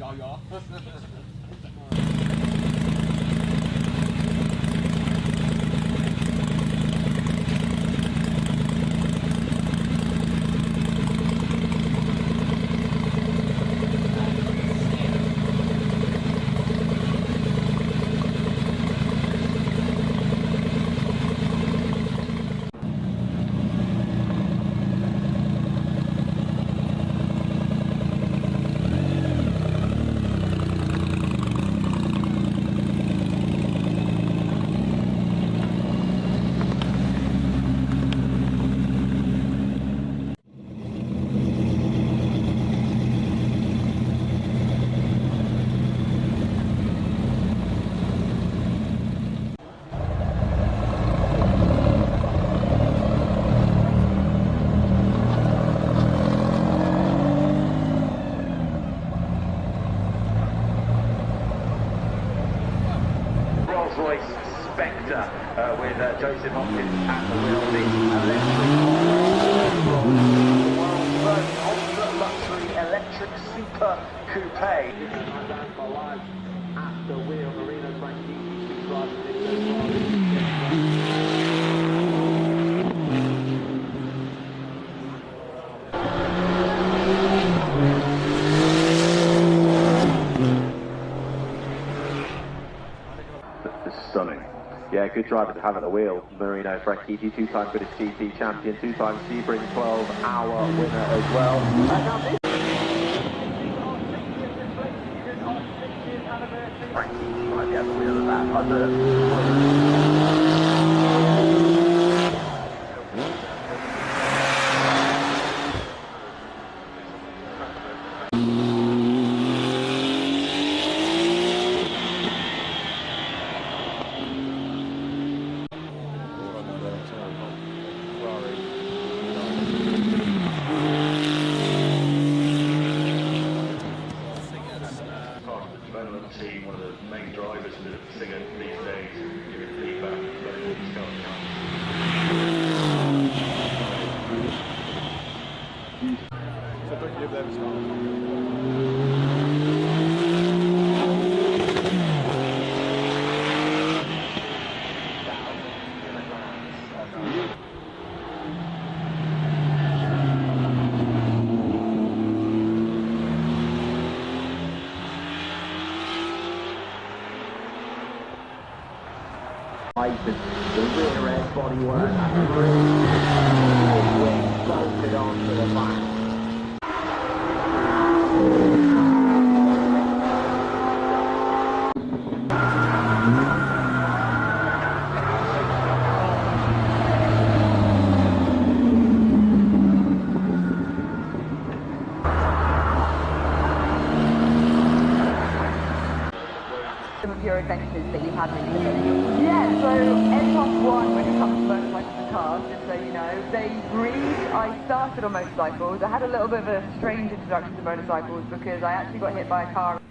Ja, ja. Spectre with Joseph Hopkins at the wheel, the electric world's first ultra luxury electric super coupe. At the wheel, Marino Franchitti driving stunning. Yeah, good driver to have at the wheel. Marino Franchitti, two-time British GT champion, two-time Sebring 12-hour winner as well. Franchitti might be at the wheel of that. One of the main drivers in the singer these days, giving feedback about what's going on. So don't give them a start. The rear end bodywork and the wing bolted onto the back. Some of your adventures that you've had recently. Yeah, so N+1 when it comes to motorcycles and cars, just so you know, they breed. I started on motorcycles. I had a little bit of a strange introduction to motorcycles because I actually got hit by a car